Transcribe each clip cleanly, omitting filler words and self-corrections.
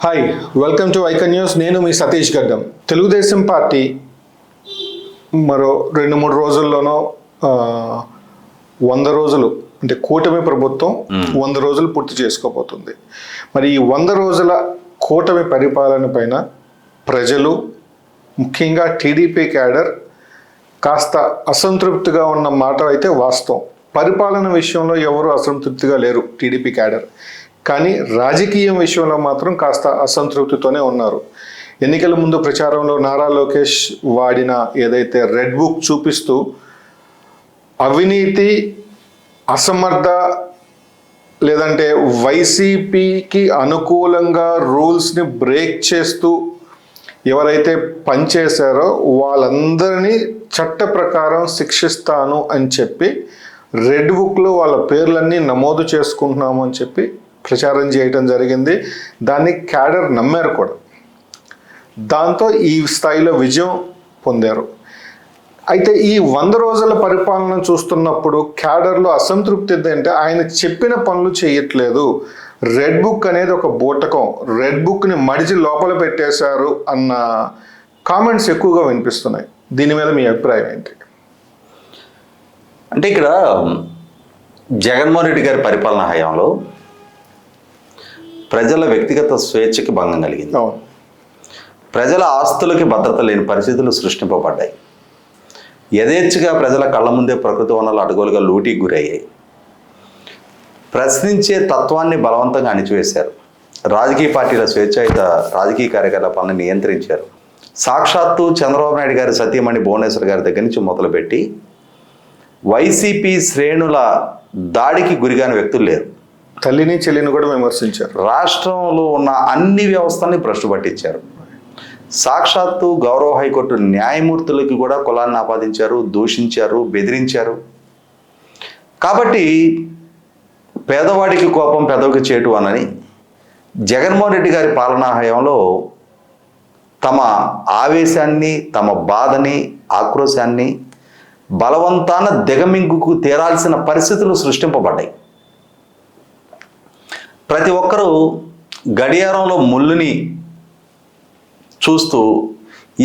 Hi, welcome to icon news. నేను మీ సతీష్ గడ్డం. Telugu Desam party మరో 2-3 రోజుల్లోనో 100 రోజులు అంటే కూటమి ప్రభుత్వం 100 రోజులు పూర్తి చేసుకోబోతుంది. మరి ఈ 100 రోజుల కూటమి పరిపాలన పైన ప్రజలు, ముఖ్యంగా టీడీపీ క్యాడర్ కాస్త అసంతృప్తిగా ఉన్న మాట అయితే వాస్తవం. పరిపాలన విషయంలో ఎవరు అసంతృప్తిగా లేరు టీడీపీ క్యాడర్, కానీ రాజకీయం విషయంలో మాత్రం కాస్త అసంతృప్తితోనే ఉన్నారు. ఎన్నికల ముందు ప్రచారంలో నారా లోకేష్ వాడిన ఏదైతే రెడ్ బుక్ చూపిస్తూ అవినీతి, అసమర్థ లేదంటే వైసీపీకి అనుకూలంగా రూల్స్ని బ్రేక్ చేస్తూ ఎవరైతే పనిచేశారో వాళ్ళందరినీ చట్ట ప్రకారం శిక్షిస్తాను అని చెప్పి రెడ్ బుక్లో వాళ్ళ పేర్లన్నీ నమోదు చేసుకుంటున్నాము అని చెప్పి ప్రచారం చేయడం జరిగింది. దాన్ని క్యాడర్ నమ్మారు కూడా. దాంతో ఈ స్థాయిలో విజయం పొందారు. అయితే ఈ 100 రోజుల పరిపాలన చూస్తున్నప్పుడు క్యాడర్లో అసంతృప్తి ఏంటంటే ఆయన చెప్పిన పనులు చేయట్లేదు, రెడ్ బుక్ అనేది ఒక బూటకం, రెడ్ బుక్ని మడిచి లోపల పెట్టేశారు అన్న కామెంట్స్ ఎక్కువగా వినిపిస్తున్నాయి. దీని మీద మీ అభిప్రాయం ఏంటి? అంటే ఇక్కడ జగన్మోహన్ రెడ్డి గారి పరిపాలనా హయాంలో ప్రజల వ్యక్తిగత స్వేచ్ఛకి భంగం కలిగింది. ప్రజల ఆస్తులకి భద్రత లేని పరిస్థితులు సృష్టింపబడ్డాయి. యథేచ్ఛగా ప్రజల కళ్ళ ముందే ప్రకృతి వనరులు అడ్డగోలుగా లూటీకి గురయ్యాయి. ప్రశ్నించే తత్వాన్ని బలవంతంగా అణిచివేశారు. రాజకీయ పార్టీల స్వేచ్ఛాయుత రాజకీయ కార్యకలాపాలను నియంత్రించారు. సాక్షాత్తు చంద్రబాబు నాయుడు గారి సతీమణి భువనేశ్వర్ గారి దగ్గర నుంచి మొదలుపెట్టి వైసీపీ శ్రేణుల దాడికి గురిగాని వ్యక్తులు లేరు. తల్లిని చెల్లిని కూడా విమర్శించారు. రాష్ట్రంలో ఉన్న అన్ని వ్యవస్థల్ని భ్రష్టు పట్టించారు. సాక్షాత్తు గౌరవ హైకోర్టు న్యాయమూర్తులకి కూడా కులాన్ని ఆపాదించారు, దూషించారు, బెదిరించారు. కాబట్టి పేదవాడికి కోపం పెదవికి చేటు అనని జగన్మోహన్ రెడ్డి గారి పాలనా హయాంలో తమ ఆవేశాన్ని, తమ బాధని, ఆక్రోశాన్ని బలవంతాన దిగమింగుకు తేరాల్సిన పరిస్థితులు సృష్టింపబడ్డాయి. ప్రతి ఒక్కరూ గడియారంలో ముళ్ళుని చూస్తూ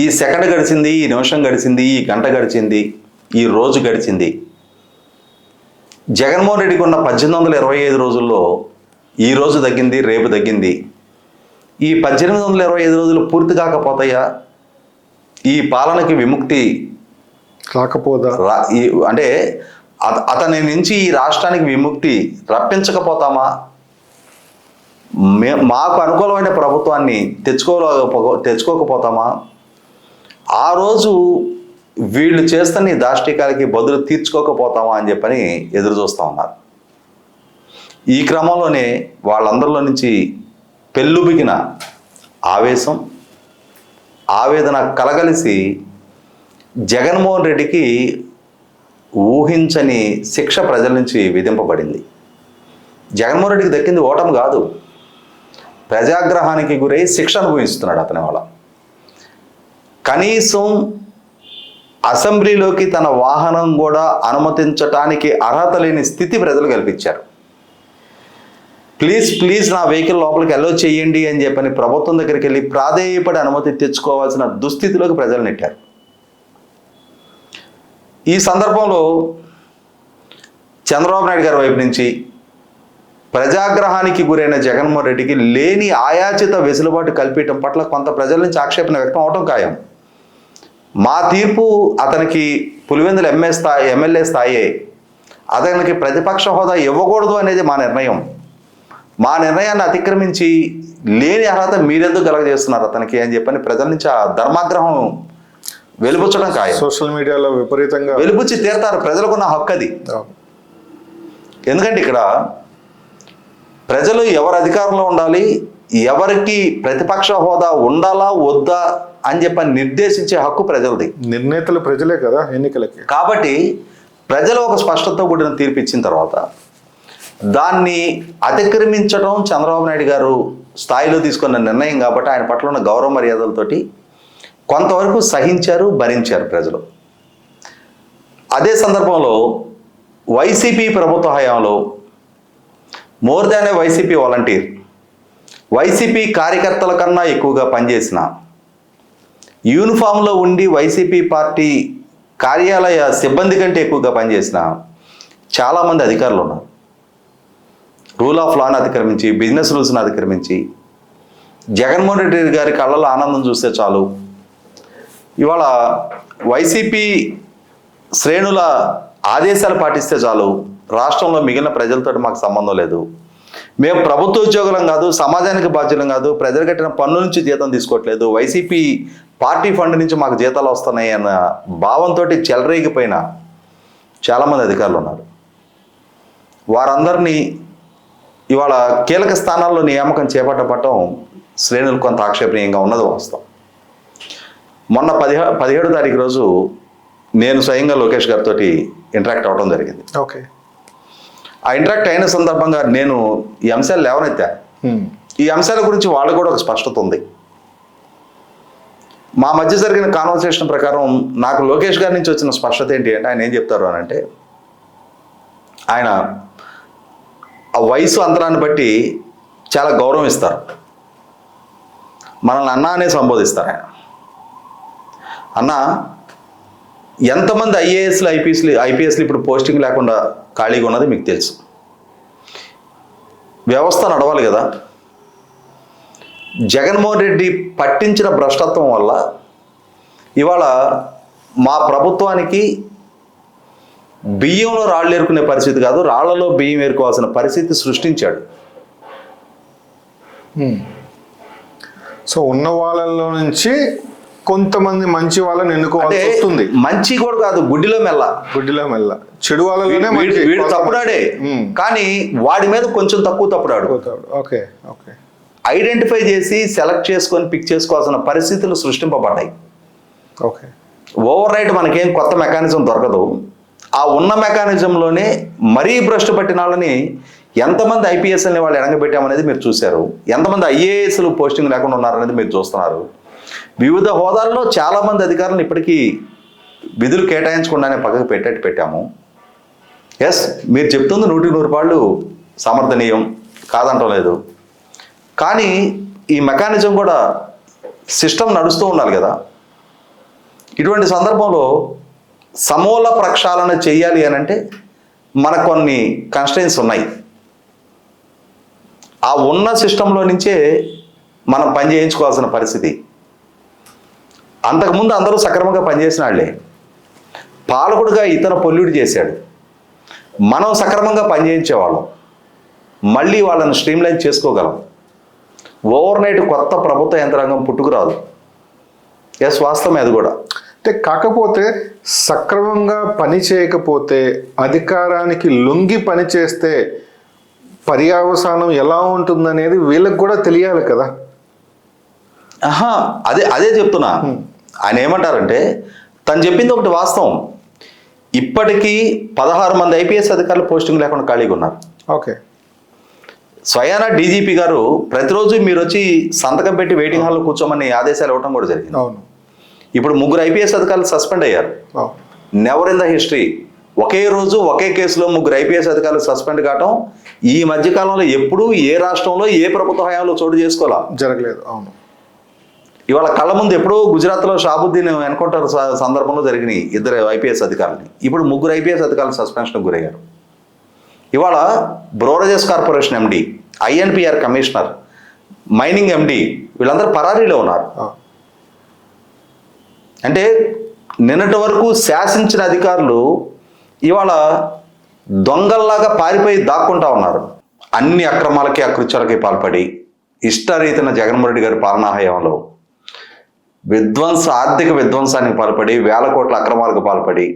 ఈ సెకండ్ గడిచింది, ఈ నిమిషం గడిచింది, ఈ గంట గడిచింది, ఈ రోజు గడిచింది. జగన్మోహన్ రెడ్డికి ఉన్న 1825 రోజుల్లో ఈ రోజు తగ్గింది, రేపు తగ్గింది. ఈ 1825 రోజులు పూర్తి కాకపోతాయా? ఈ పాలనకి విముక్తి రాకపోదా? అంటే అతని నుంచి ఈ రాష్ట్రానికి విముక్తి రప్పించకపోతామా? మాకు అనుకూలమైన ప్రభుత్వాన్ని తెచ్చుకోకపోతామా? ఆ రోజు వీళ్ళు చేస్తున్న దాష్టికాలకి బదులు తీర్చుకోకపోతామా అని చెప్పని ఎదురు చూస్తూ ఉన్నారు. ఈ క్రమంలోనే వాళ్ళందరిలో నుంచి పెళ్ళుబిగిన ఆవేశం, ఆవేదన కలగలిసి జగన్మోహన్ రెడ్డికి ఊహించని శిక్ష ప్రజల నుంచి విధింపబడింది. జగన్మోహన్ రెడ్డికి దక్కింది ఓటమి కాదు, ప్రజాగ్రహానికి గురై శిక్ష అనుభవిస్తున్నాడు అతని వల్ల. కనీసం అసెంబ్లీలోకి తన వాహనం కూడా అనుమతించటానికి అర్హత లేని స్థితి ప్రజలు కల్పించారు. ప్లీజ్ నా వెహికల్ లోపలికి అలో చేయండి అని చెప్పని ప్రభుత్వం దగ్గరికి వెళ్ళి ప్రాధేయపడి అనుమతి తెచ్చుకోవాల్సిన దుస్థితిలోకి ప్రజలు నెట్టారు. ఈ సందర్భంలో చంద్రబాబు నాయుడు గారి వైపు నుంచి ప్రజాగ్రహానికి గురైన జగన్మోహన్ రెడ్డికి లేని ఆయాచిత వెసులుబాటు కల్పించడం పట్ల కొంత ప్రజల నుంచి ఆక్షేపణ వ్యక్తం అవటం ఖాయం. మా తీర్పు అతనికి పులివెందుల ఎమ్మెల్యే స్థాయే, అతనికి ప్రతిపక్ష హోదా ఇవ్వకూడదు అనేది మా నిర్ణయం. మా నిర్ణయాన్ని అతిక్రమించి లేని అర్హత మీరెందుకు కలగజేస్తున్నారు అతనికి అని చెప్పని ప్రజల నుంచి ఆ ధర్మాగ్రహం వెలుబుచ్చడం ఖాయం. సోషల్ మీడియాలో విపరీతంగా వెలుబుచ్చి తీరుతారు. ప్రజలకున్న హక్కు అది. ఎందుకంటే ఇక్కడ ప్రజలు ఎవరు అధికారంలో ఉండాలి, ఎవరికి ప్రతిపక్ష హోదా ఉండాలా వద్దా అని చెప్పని నిర్దేశించే హక్కు ప్రజలది. నిర్ణేతలు ప్రజలే కదా ఎన్నికలకి. కాబట్టి ప్రజలు ఒక స్పష్టతతో కూడిన తీర్పు ఇచ్చిన తర్వాత దాన్ని అతిక్రమించడం చంద్రబాబు నాయుడు గారు స్థాయిలో తీసుకున్న నిర్ణయం కాబట్టి ఆయన పట్ల ఉన్న గౌరవ మర్యాదలతోటి కొంతవరకు సహించారు, భరించారు ప్రజలు. అదే సందర్భంలో వైసీపీ ప్రభుత్వ హయాంలో మోర్ దాన్ ఏ వైసీపీ వాలంటీర్ వైసీపీ కార్యకర్తల కన్నా ఎక్కువగా పనిచేసిన, యూనిఫామ్లో ఉండి వైసీపీ పార్టీ కార్యాలయ సిబ్బంది కంటే ఎక్కువగా పనిచేసిన చాలామంది అధికారులు ఉన్నారు. రూల్ ఆఫ్ లాను అతిక్రమించి, బిజినెస్ రూల్స్ని అతిక్రమించి, జగన్మోహన్ రెడ్డి గారి కళ్ళలో ఆనందం చూస్తే చాలు, ఇవాళ వైసీపీ శ్రేణుల ఆదేశాలు పాటిస్తే చాలు, రాష్ట్రంలో మిగిలిన ప్రజలతో మాకు సంబంధం లేదు, మేము ప్రభుత్వ ఉద్యోగులం కాదు, సమాజానికి బాధ్యులం కాదు, ప్రజలు కట్టిన పన్ను నుంచి జీతం తీసుకోవట్లేదు, వైసీపీ పార్టీ ఫండ్ నుంచి మాకు జీతాలు వస్తున్నాయి అన్న భావంతో చెలరేగిపోయిన చాలామంది అధికారులు ఉన్నారు. వారందరినీ ఇవాళ కీలక స్థానాల్లో నియామకం చేపట్టడం శ్రేణులు కొంత ఆక్షేపణీయంగా ఉన్నది వాస్తవం. మొన్న 17వ తారీఖు రోజు నేను స్వయంగా లోకేష్ గారితో ఇంటరాక్ట్ అవ్వడం జరిగింది. ఓకే. ఆ ఇంటరాక్ట్ అయిన సందర్భంగా నేను ఈ అంశాలు లేవనెత్తా. ఈ అంశాల గురించి వాళ్ళు కూడా ఒక స్పష్టత ఉంది. మా మధ్య జరిగిన కాన్వర్సేషన్ ప్రకారం నాకు లోకేష్ గారి నుంచి వచ్చిన స్పష్టత ఏంటి అంటే, ఆయన ఏం చెప్తారు అని అంటే, ఆయన ఆ వయసు అంతరాన్ని బట్టి చాలా గౌరవం ఇస్తారు, మనల్ని అన్న అనే సంబోధిస్తారు. ఆయన అన్న, ఎంతమంది ఐఏఎస్లు ఐపీఎస్లు ఇప్పుడు పోస్టింగ్ లేకుండా ఖాళీగా ఉన్నది మీకు తెలుసు. వ్యవస్థ నడవాలి కదా. జగన్మోహన్ రెడ్డి పట్టించిన భ్రష్టత్వం వల్ల ఇవాళ మా ప్రభుత్వానికి బియ్యంలో రాళ్ళు ఏరుకునే పరిస్థితి కాదు, రాళ్లలో బియ్యం ఏరుకోవాల్సిన పరిస్థితి సృష్టించాడు. సో ఉన్న వాళ్ళలో నుంచి కొంతమంది మంచి వాళ్ళని ఎన్నుకోవాల్సి వస్తుంది. మంచి కూడా కాదు, గుడ్డిలో మెల్ల చెడు వాళ్ళలోనే వీడు తప్పుడాడే, కానీ వాడి మీద కొంచెం తక్కువ తప్పుడాడు. Okay okay. ఐడెంటిఫై చేసి సెలెక్ట్ చేసుకొని పిక్ చేసుకోవాల్సిన పరిస్థితులు సృష్టింపబడ్డాయి. ఓకే. ఓవర్ రైట్ మనకేం కొత్త మెకానిజం దొరకదు. ఆ ఉన్న మెకానిజంలోనే మరీ భ్రష్టు పట్టిన వాళ్ళని ఎంతమంది ఐపీఎస్ఎల్ని వాళ్ళు ఎనగబెట్టామనేది మీరు చూశారు, ఎంతమంది ఐఏఎస్లు పోస్టింగ్ లేకుండా ఉన్నారనేది మీరు చూస్తున్నారు. వివిధ హోదాల్లో చాలామంది అధికారులను ఇప్పటికీ విధులు కేటాయించకుండానే పక్కకు పెట్టాము. ఎస్, మీరు చెప్తుంది 100% సమర్థనీయం, కాదంటం లేదు. కానీ ఈ మెకానిజం కూడా సిస్టమ్ నడుస్తూ ఉండాలి కదా. ఇటువంటి సందర్భంలో సమూల ప్రక్షాళన చేయాలి అని అంటే మనకు కొన్ని కన్స్ట్రెయిన్స్ ఉన్నాయి. ఆ ఉన్న సిస్టంలో నుంచే మనం పని చేయించుకోవాల్సిన పరిస్థితి. అంతకుముందు అందరూ సక్రమంగా పనిచేసిన వాళ్ళే. పాలకుడుగా ఇతర పొల్యూట్ చేశాడు, మనం సక్రమంగా పనిచేయించేవాళ్ళం. మళ్ళీ వాళ్ళని స్ట్రీమ్లైన్ చేసుకోగలం. ఓవర్ నైట్ కొత్త ప్రభుత్వ యంత్రాంగం పుట్టుకురాదు. ఎస్, వాస్తవమే అది కూడా. అంటే కాకపోతే సక్రమంగా పని చేయకపోతే, అధికారానికి లొంగి పని చేస్తే పర్యవసానం ఎలా ఉంటుందనేది వీళ్ళకి కూడా తెలియాలి కదా. అదే చెప్తున్నా. ఆయన ఏమంటారంటే, తను చెప్పింది ఒకటి వాస్తవం. ఇప్పటికీ 16 మంది ఐపీఎస్ అధికారులు పోస్టింగ్ లేకుండా ఖాళీగా ఉన్నారు. ఓకే. స్వయానా డీజీపీ గారు ప్రతిరోజు మీరు వచ్చి సంతకం పెట్టి వెయిటింగ్ హాల్లో కూర్చోమని ఆదేశాలు ఇవ్వడం కూడా జరిగింది. అవును. ఇప్పుడు 3 ఐపీఎస్ అధికారులు సస్పెండ్ అయ్యారు. Never in the history. ఒకే రోజు ఒకే కేసులో 3 ఐపీఎస్ అధికారులు సస్పెండ్ కావటం ఈ మధ్యకాలంలో ఎప్పుడూ ఏ రాష్ట్రంలో ఏ ప్రభుత్వ హయాంలో చోటు చేసుకోవాలా, జరగలేదు. అవును. ఇవాళ కళ్ళ ముందు ఎప్పుడో గుజరాత్లో షాబుద్దీన్ ఎన్కౌంటర్ సందర్భంలో జరిగినాయి 2 ఐపీఎస్ అధికారులని. ఇప్పుడు 3 ఐపీఎస్ అధికారులు సస్పెన్షన్కి గురయ్యారు. ఇవాళ beverages corporation MD, INPR commissioner, mining MD వీళ్ళందరూ పరారీలో ఉన్నారు. అంటే నిన్నటి వరకు శాసించిన అధికారులు ఇవాళ దొంగల్లాగా పారిపోయి దాక్కుంటా ఉన్నారు. అన్ని అక్రమాలకి అకృత్యాలకి పాల్పడి ఇష్టరీతిన జగన్మోహన్ రెడ్డి గారి పాలనా హయాంలో ఆర్థిక విధ్వంసానికి పాల్పడి, వేల కోట్ల అక్రమాలకు పాల్పడి,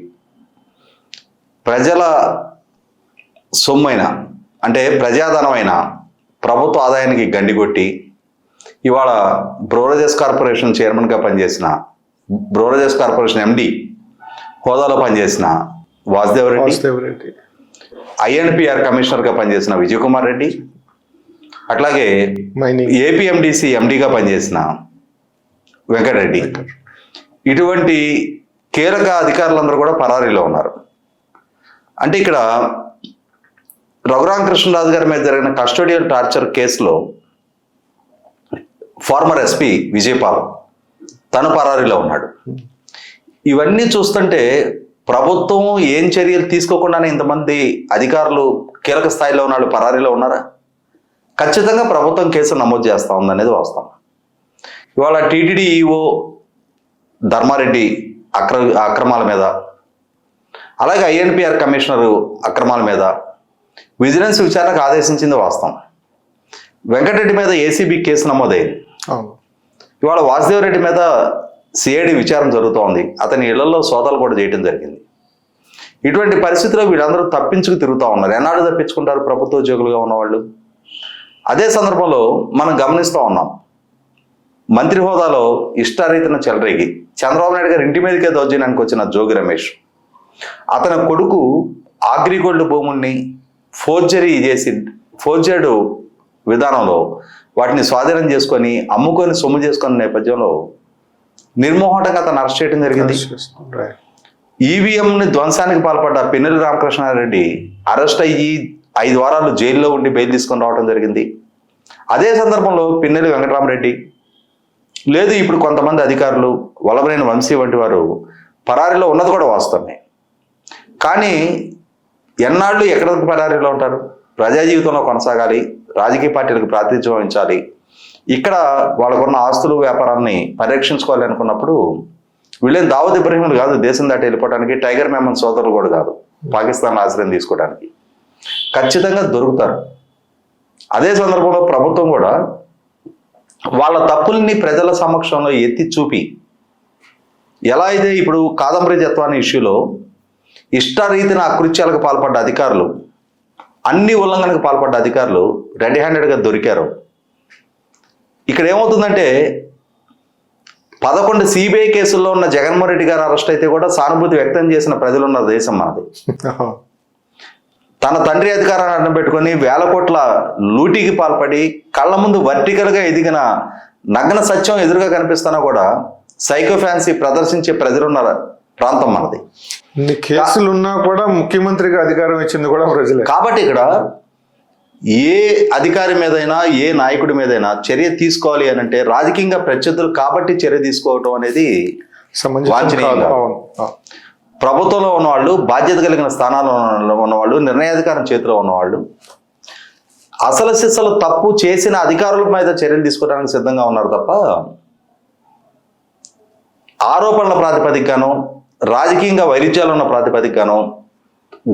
ప్రజల సొమ్మైన అంటే ప్రజాధనమైన ప్రభుత్వ ఆదాయానికి గండికొట్టి ఇవాళ బ్రోరేజెస్ కార్పొరేషన్ చైర్మన్గా పనిచేసిన, బ్రోరేజెస్ కార్పొరేషన్ ఎండి హోదాలో పనిచేసిన వాసుదేవ్ రెడ్డి, ఐఎన్పిఆర్ కమిషనర్గా పనిచేసిన విజయ్ కుమార్ రెడ్డి, అట్లాగే ఏపీఎండిసి ఎండిగా పనిచేసిన వెంకటరెడ్డి, ఇటువంటి కీలక అధికారులందరూ కూడా పరారీలో ఉన్నారు. అంటే ఇక్కడ రఘురామకృష్ణరాజు గారి మీద జరిగిన కస్టోడియల్ టార్చర్ కేసులో ఫార్మర్ ఎస్పీ విజయపాల్ తను పరారీలో ఉన్నాడు. ఇవన్నీ చూస్తుంటే ప్రభుత్వం ఏం చర్యలు తీసుకోకుండానే ఇంతమంది అధికారులు కీలక స్థాయిలో ఉన్న వాళ్ళు పరారీలో ఉన్నారా? ఖచ్చితంగా ప్రభుత్వం కేసు నమోదు చేస్తూ ఉందనేది వాస్తవం. ఇవాళ టీటీడీ ఈఓ ధర్మారెడ్డి అక్రమాల మీద, అలాగే ఐఎన్పిఆర్ కమిషనరు అక్రమాల మీద విజిలెన్స్ విచారణకు ఆదేశించింది వాస్తవం. వెంకటరెడ్డి మీద ఏసీబీ కేసు నమోదైంది. ఇవాళ వాసుదేవరెడ్డి మీద సిఐడి విచారణ జరుగుతోంది. అతని ఇళ్లలో సోదాలు కూడా చేయడం జరిగింది. ఇటువంటి పరిస్థితిలో వీళ్ళందరూ తప్పించుకు తిరుగుతూ ఉన్నారు. ఎన్నాళ్ళు తప్పించుకుంటారు ప్రభుత్వ ఉద్యోగులుగా ఉన్నవాళ్ళు? అదే సందర్భంలో మనం గమనిస్తూ ఉన్నాం, మంత్రి హోదాలో ఇష్టారీతన చెలరేగి చంద్రబాబు నాయుడు గారు ఇంటి మీదకే దౌర్జన్యానికి వచ్చిన జోగి రమేష్, అతని కొడుకు అగ్రిగోల్డ్ భూముల్ని ఫోర్జర్డ్ విధానంలో వాటిని స్వాధీనం చేసుకొని అమ్ముకొని సొమ్ము చేసుకున్న నేపథ్యంలో నిర్మోహటంగా అతను అరెస్ట్ చేయడం జరిగింది. ఈవీఎంని ధ్వంసానికి పాల్పడ్డ పిన్నెల్లి రామకృష్ణారెడ్డి అరెస్ట్ అయ్యి 5 వారాలు జైల్లో ఉండి బెయిల్ తీసుకొని రావడం జరిగింది. అదే సందర్భంలో పిన్నెల్లి వెంకటరామరెడ్డి లేదు, ఇప్పుడు కొంతమంది అధికారులు వల్లభనేని వంశీ వంటి వారు పరారీలో ఉన్నది కూడా వాస్తవమే. కానీ ఎన్నాళ్ళు ఎక్కడ పరారీలో ఉంటారు? ప్రజా జీవితంలో కొనసాగాలి, రాజకీయ పార్టీలకు ప్రాతినిధ్యం వహించాలి, ఇక్కడ వాళ్ళకున్న ఆస్తులు వ్యాపారాన్ని పరిరక్షించుకోవాలి అనుకున్నప్పుడు వీళ్ళేం దావూద్ ఇబ్రహీంలు కాదు దేశం దాటి వెళ్ళిపోవడానికి, టైగర్ మెమన్ సోదరులు కూడా కాదు పాకిస్తాన్ ఆశ్రయం తీసుకోవడానికి. ఖచ్చితంగా దొరుకుతారు. అదే సందర్భంలో ప్రభుత్వం కూడా వాళ్ళ తప్పుల్ని ప్రజల సమక్షంలో ఎత్తి చూపి, ఎలా అయితే ఇప్పుడు కాదంబరి జత్వాని ఇష్యూలో ఇష్టారీతిన అకృత్యాలకు పాల్పడ్డ అధికారులు, అన్ని ఉల్లంఘనకు పాల్పడ్డ అధికారులు రెడీ హ్యాండెడ్గా దొరికారు. ఇక్కడ ఏమవుతుందంటే 11 సిబిఐ కేసుల్లో ఉన్న జగన్మోహన్ రెడ్డి గారు అరెస్ట్ అయితే కూడా సానుభూతి వ్యక్తం చేసిన ప్రజలున్న దేశం మనది. తన తండ్రి అధికారాన్ని అడ్డం పెట్టుకొని 1000 కోట్ల లూటీకి పాల్పడి కళ్ళ ముందు వర్టికల్గా ఎదిగిన నగ్న సత్యం ఎదురుగా కనిపిస్తున్నా కూడా సైకో ఫ్యాన్సీ ప్రదర్శించే ప్రజలున్న ప్రాంతం మనది. కేసులున్నా కూడా ముఖ్యమంత్రిగా అధికారం ఇచ్చింది కూడా ప్రజలే. కాబట్టి ఇక్కడ ఏ అధికారి మీదైనా ఏ నాయకుడి మీదైనా చర్య తీసుకోవాలి అని అంటే రాజకీయంగా ప్రత్యర్థులు కాబట్టి చర్య తీసుకోవటం అనేది వాంఛనీయం. ప్రభుత్వంలో ఉన్నవాళ్ళు, బాధ్యత కలిగిన స్థానాల్లో ఉన్నవాళ్ళు, నిర్ణయాధికారం చేతిలో ఉన్నవాళ్ళు అసలు సిసలు తప్పు చేసిన అధికారుల మీద చర్యలు తీసుకోవడానికి సిద్ధంగా ఉన్నారు తప్ప ఆరోపణల ప్రాతిపదికగానో రాజకీయంగా వైరుధ్యాలు ఉన్న ప్రాతిపదికగానో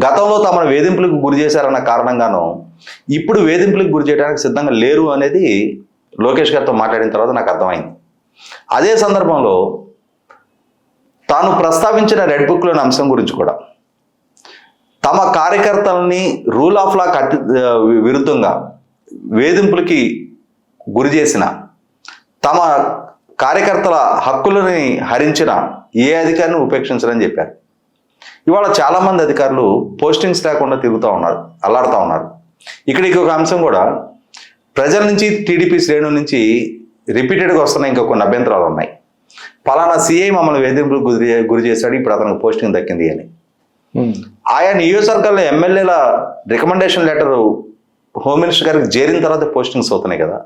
గతంలో తమను వేధింపులకు గురి చేశారన్న కారణంగానో ఇప్పుడు వేధింపులకు గురి చేయడానికి సిద్ధంగా లేరు అనేది లోకేష్ గారితో మాట్లాడిన తర్వాత నాకు అర్థమైంది. అదే సందర్భంలో తాను ప్రస్తావించిన రెడ్ బుక్లోని అంశం గురించి కూడా తమ కార్యకర్తలని రూల్ ఆఫ్ లా విరుద్ధంగా వేధింపులకి గురి చేసిన, తమ కార్యకర్తల హక్కులని హరించిన ఏ అధికారిని ఉపేక్షించరని చెప్పారు. ఇవాళ చాలామంది అధికారులు పోస్టింగ్స్ లేకుండా తిరుగుతూ ఉన్నారు, అల్లాడుతూ ఉన్నారు. ఇక్కడ ఇంకొక అంశం కూడా, ప్రజల నుంచి టీడీపీ శ్రేణుల నుంచి రిపీటెడ్గా వస్తున్న ఇంకా కొన్ని అభ్యంతరాలు ఉన్నాయి. పలానా సిఐ మమ్మల్ని వేధింపులకు గురి చేశాడు, ఇప్పుడు అతనికి పోస్టింగ్ దక్కింది అని. ఆయా నియోజకవర్గాల్లో ఎమ్మెల్యేల రికమెండేషన్ లెటర్ హోమ్ మినిస్టర్ గారికి చేరిన తర్వాత పోస్టింగ్స్ అవుతున్నాయి కదా,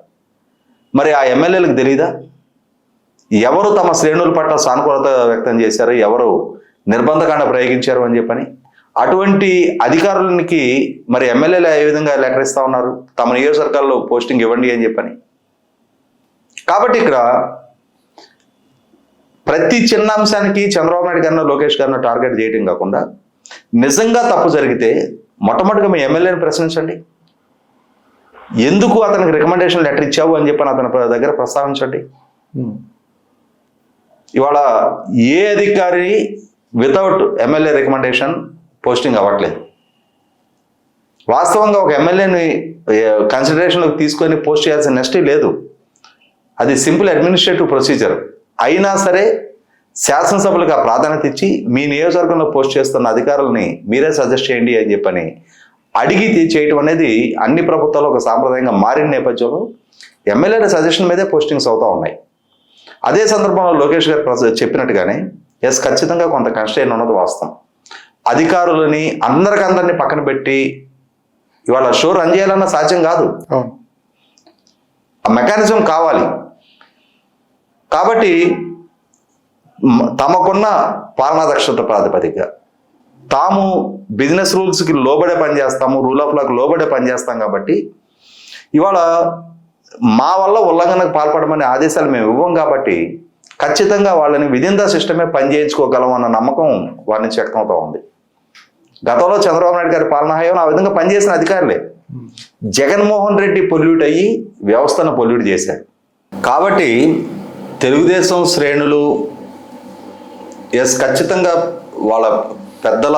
మరి ఆ ఎమ్మెల్యేలకు తెలియదా ఎవరు తమ శ్రేణుల పట్ల సానుకూలత వ్యక్తం చేశారు, ఎవరు నిర్బంధకాండ ప్రయోగించారు అని చెప్పని? అటువంటి అధికారులకి మరి ఎమ్మెల్యేలు ఏ విధంగా లెటర్ ఇస్తా ఉన్నారు, తమ నియోజకవర్గాల్లో పోస్టింగ్ ఇవ్వండి అని చెప్పని? కాబట్టి ఇక్కడ ప్రతి చిన్న అంశానికి చంద్రబాబు నాయుడు గారిని, లోకేష్ గారిని టార్గెట్ చేయడం కాకుండా నిజంగా తప్పు జరిగితే మొట్టమొదటిగా మీ ఎమ్మెల్యేని ప్రశ్నించండి. ఎందుకు అతనికి రికమెండేషన్ లెటర్ ఇచ్చావు అని చెప్పని అతని దగ్గర ప్రస్తావించండి. ఇవాళ ఏ అధికారి వితౌట్ ఎమ్మెల్యే రికమెండేషన్ పోస్టింగ్ అవ్వట్లేదు. వాస్తవంగా ఒక ఎమ్మెల్యేని కన్సిడరేషన్లోకి తీసుకొని పోస్ట్ చేయాల్సిన నెక్స్ట్ లేదు. అది సింపుల్ అడ్మినిస్ట్రేటివ్ ప్రొసీజర్. అయినా సరే శాసనసభలకు ఆ ప్రాధాన్యత ఇచ్చి మీ నియోజకవర్గంలో పోస్ట్ చేస్తున్న అధికారులని మీరే సజెస్ట్ చేయండి అని చెప్పని అడిగి చేయటం అనేది అన్ని ప్రభుత్వాలు ఒక సాంప్రదాయంగా మారిన నేపథ్యంలో ఎమ్మెల్యేల సజెషన్ మీదే పోస్టింగ్స్ అవుతూ ఉన్నాయి. అదే సందర్భంలో లోకేష్ గారు చెప్పినట్టుగానే ఎస్, ఖచ్చితంగా కొంత కన్స్ట్రెయిన్ ఉన్నది వాస్తవం. అధికారులని అందరినీ పక్కన పెట్టి ఇవాళ షో రన్ చేయాలన్న సాధ్యం కాదు. ఆ మెకానిజం కావాలి. కాబట్టి తమకున్న పాలనా దక్షత ప్రాతిపదిక తాము బిజినెస్ రూల్స్కి లోబడే పనిచేస్తాము, రూల్ ఆఫ్ లాకి లోబడే పనిచేస్తాం కాబట్టి ఇవాళ మా వల్ల ఉల్లంఘనకు పాల్పడమనే ఆదేశాలు మేము ఇవ్వం కాబట్టి ఖచ్చితంగా వాళ్ళని విదిన్ ద సిస్టమే పని చేయించుకోగలం అన్న నమ్మకం వారి నుంచి వ్యక్తమవుతూ ఉంది. గతంలో చంద్రబాబు నాయుడు గారి పాలనా హయాంలో ఆ విధంగా పనిచేసిన అధికారులే. జగన్మోహన్ రెడ్డి పొల్యూట్ అయ్యి వ్యవస్థను పొల్యూట్ చేశాడు. కాబట్టి తెలుగుదేశం శ్రేణులు ఖచ్చితంగా వాళ్ళ పెద్దల,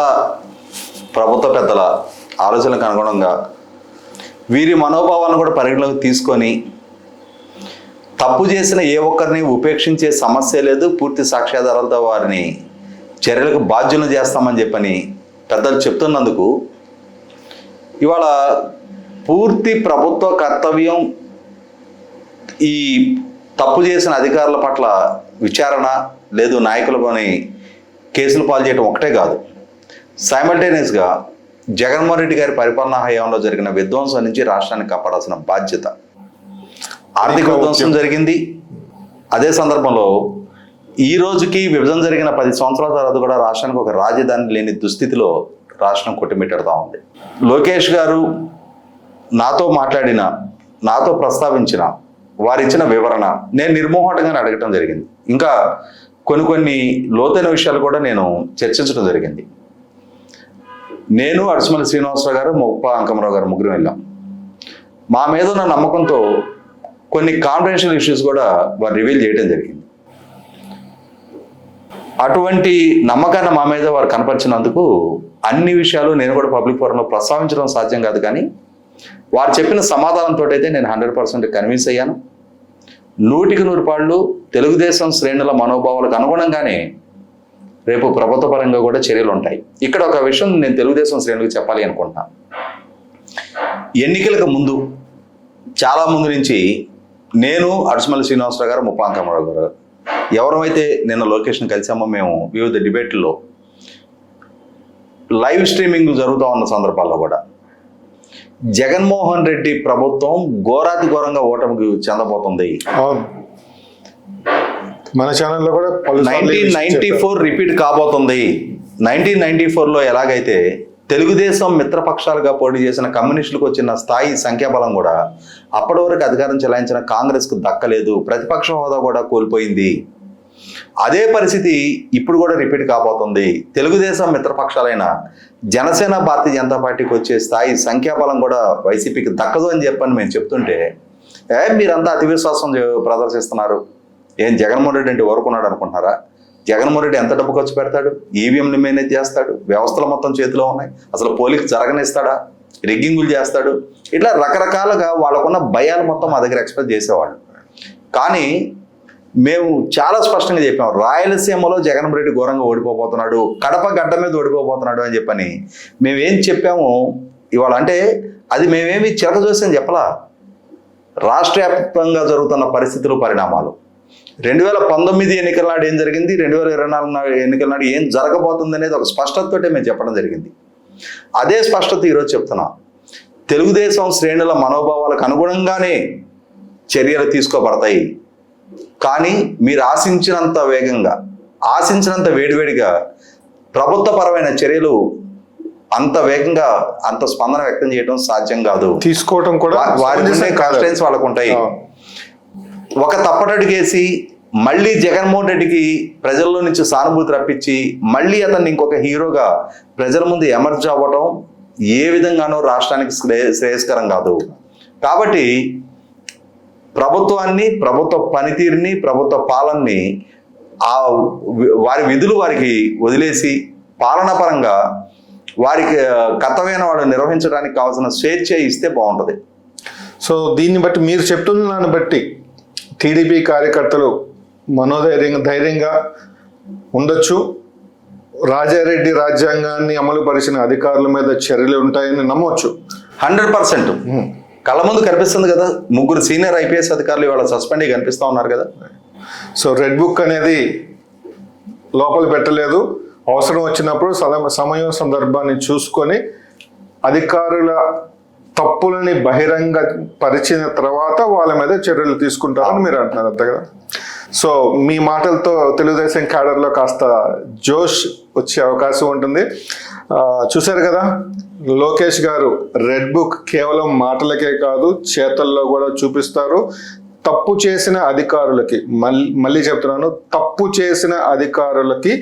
ప్రభుత్వ పెద్దల ఆలోచనలకు అనుగుణంగా వీరి మనోభావాలను కూడా పరిగణలోకి తీసుకొని తప్పు చేసిన ఏ ఒక్కరిని ఉపేక్షించే సమస్య లేదు, పూర్తి సాక్ష్యాధారాలతో వారిని చర్యలకు బాధ్యులను చేస్తామని చెప్పని పెద్దలు చెప్తున్నందుకు ఇవాళ పూర్తి ప్రభుత్వ కర్తవ్యం ఈ తప్పు చేసిన అధికారుల పట్ల విచారణ లేదు, నాయకులపని కేసులు పాలు చేయడం ఒకటే కాదు, సైమల్టేనియస్గా జగన్మోహన్ రెడ్డి గారి పరిపాలనా హయాంలో జరిగిన విధ్వంసం నుంచి రాష్ట్రాన్ని కాపాడాల్సిన బాధ్యత. ఆర్థిక విధ్వంసం జరిగింది. అదే సందర్భంలో ఈ రోజుకి విభజన జరిగిన 10 సంవత్సరాల తర్వాత కూడా రాష్ట్రానికి ఒక రాజధాని లేని దుస్థితిలో రాష్ట్రం కొట్టుమిట్టడుతూ ఉంది. లోకేష్ గారు నాతో మాట్లాడిన, నాతో ప్రస్తావించిన, వారిచ్చిన వివరణ నేను నిర్మోహటంగానే అడగటం జరిగింది. ఇంకా కొన్ని లోతైన విషయాలు కూడా నేను చర్చించడం జరిగింది. నేను, అడుసుమల్లి శ్రీనివాసరావు గారు, ముప్ప అంకమరావు గారు ముగ్గురు వెళ్ళాం. మా మీద ఉన్న నమ్మకంతో కొన్ని కాన్ఫిడెన్షియల్ ఇష్యూస్ కూడా వారు రివీల్ చేయడం జరిగింది. అటువంటి నమ్మకాన్ని మా మీద వారు కనపరిచినందుకు అన్ని విషయాలు నేను కూడా పబ్లిక్ ఫోరంలో ప్రస్తావించడం సాధ్యం కాదు, కానీ వారు చెప్పిన సమాధానంతో అయితే నేను 100% కన్విన్స్ అయ్యాను. 100% తెలుగుదేశం శ్రేణుల మనోభావాలకు అనుగుణంగానే రేపు ప్రభుత్వ పరంగా కూడా చర్యలు ఉంటాయి. ఇక్కడ ఒక విషయం నేను తెలుగుదేశం శ్రేణులకు చెప్పాలి అనుకుంటున్నాను. ఎన్నికలకు ముందు, చాలా ముందు నుంచి నేను, అడుసుమల్లి శ్రీనివాసరావు గారు, ముప్ప అంకమరావు గారు ఎవరైతే నిన్న లొకేషన్ కలిసామో మేము వివిధ డిబేట్లలో లైవ్ స్ట్రీమింగ్ జరుగుతూ ఉన్న సందర్భాల్లో కూడా జగన్మోహన్ రెడ్డి ప్రభుత్వం ఘోరాతి ఘోరంగా ఓటమికి చెందబోతుంది. మన ఛానల్లో కూడా 1994 రిపీట్ కాబోతుంది. 1994లో ఎలాగైతే తెలుగుదేశం మిత్రపక్షాలుగా పోటీ చేసిన కమ్యూనిస్టులకు వచ్చిన స్థాయి సంఖ్యాబలం కూడా అప్పటి వరకు అధికారం చెలాయించిన కాంగ్రెస్కు దక్కలేదు, ప్రతిపక్ష హోదా కూడా కోల్పోయింది. అదే పరిస్థితి ఇప్పుడు కూడా రిపీట్ కాబోతుంది. తెలుగుదేశం మిత్రపక్షాలైన జనసేన, భారతీయ జనతా పార్టీకి వచ్చే స్థాయి సంఖ్యాబలం కూడా వైసీపీకి దక్కదు అని చెప్పని మేము చెప్తుంటే మీరంతా అతి విశ్వాసం ప్రదర్శిస్తున్నారు, ఏం జగన్మోహన్ రెడ్డి అంటే ఊరుకున్నాడు అనుకుంటున్నారా? జగన్మోహన్ రెడ్డి ఎంత డబ్బు ఖర్చు పెడతాడు, ఈవీఎంని మేనేజ్ చేస్తాడు, వ్యవస్థలు మొత్తం చేతిలో ఉన్నాయి, అసలు పోలింగ్ జరగనిస్తాడా, రిగ్గింగులు చేస్తాడు, ఇట్లా రకరకాలుగా వాళ్ళకున్న భయాలు మొత్తం మా దగ్గర ఎక్స్ప్రెస్ చేసేవాళ్ళు. కానీ మేము చాలా స్పష్టంగా చెప్పాము, రాయలసీమలో జగన్మోహన్ రెడ్డి ఘోరంగా ఓడిపోబోతున్నాడు, కడప గడ్డ మీద ఓడిపోబోతున్నాడు అని చెప్పని మేమేం చెప్పాము ఇవాళ. అంటే అది మేమేమి చిరక చూసి చెప్పలా, రాష్ట్ర వ్యాప్తంగా జరుగుతున్న పరిస్థితులు, పరిణామాలు, 2019 ఎన్నికల నాడు ఏం జరిగింది, 2024 ఎన్నికల నాడు ఏం జరగబోతుంది అనేది ఒక స్పష్టతతోటే మేము చెప్పడం జరిగింది. అదే స్పష్టత ఈరోజు చెప్తున్నా. తెలుగుదేశం శ్రేణుల మనోభావాలకు అనుగుణంగానే చర్యలు తీసుకోబడతాయి, కానీ మీరు ఆశించినంత వేగంగా, ఆశించినంత వేడివేడిగా ప్రభుత్వపరమైన చర్యలు అంత వేగంగా, అంత స్పందన వ్యక్తం చేయడం సాధ్యం కాదు. తీసుకోవడం కూడా వారి కాన్స్టిట్యూయెన్సీ వాళ్ళకు ఉంటాయి. ఒక తప్పటడుగేసి మళ్ళీ జగన్మోహన్ రెడ్డికి ప్రజల్లో నుంచి సానుభూతి రప్పించి మళ్ళీ అతన్ని ఇంకొక హీరోగా ప్రజల ముందు ఎమర్జ్ అవ్వటం ఏ విధంగానో రాష్ట్రానికి శ్రేయస్కరం కాదు. కాబట్టి ప్రభుత్వాన్ని, ప్రభుత్వ పనితీరుని, ప్రభుత్వ పాలనని వారి విధులు వారికి వదిలేసి పాలనా పరంగా వారికి కర్తవ్యమైన వాళ్ళు నిర్వహించడానికి కావాల్సిన స్వేచ్ఛ ఇస్తే బాగుంటుంది. సో దీన్ని బట్టి, మీరు చెప్తున్న దాన్ని బట్టి టీడీపీ కార్యకర్తలు ధైర్యంగా ఉండొచ్చు, రాజారెడ్డి రాజ్యాంగాన్ని అమలు పరిచిన అధికారుల మీద చర్యలు ఉంటాయని నమ్మొచ్చు. 100% కళ్ళ ముందు కనిపిస్తుంది కదా, 3 సీనియర్ ఐపీఎస్ అధికారులు ఇవాళ సస్పెండ్ అయ్యి కనిపిస్తూ ఉన్నారు కదా. సో రెడ్ బుక్ అనేది లోపల పెట్టలేదు, అవసరం వచ్చినప్పుడు సమయం సందర్భాన్ని చూసుకొని అధికారుల తప్పులని బహిరంగ పరిచిన తర్వాత వాళ్ళ మీద చర్యలు తీసుకుంటారని మీరు అంటున్నారు, అంతే కదా? సో మీ మాటలతో తెలుగుదేశం క్యాడర్లో కాస్త జోష్ వచ్చే అవకాశం ఉంటుంది. చూశారు కదా, లోకేష్ గారు రెడ్ బుక్ కేవలం మాటలకే కాదు చేతల్లో కూడా చూపిస్తారు. తప్పు చేసిన అధికారులకి మళ్ళీ చెప్తున్నాను, తప్పు చేసిన అధికారులకి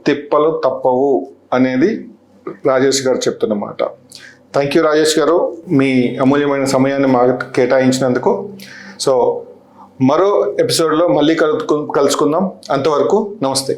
తిప్పలు తప్పవు అనేది రాజేష్ గారు చెప్తున్నమాట. థ్యాంక్ యూ రాజేష్ గారు, మీ అమూల్యమైన సమయాన్ని మాకు కేటాయించినందుకు. సో మరో ఎపిసోడ్లో మళ్ళీ కలుసుకుందాం. అంతవరకు నమస్తే.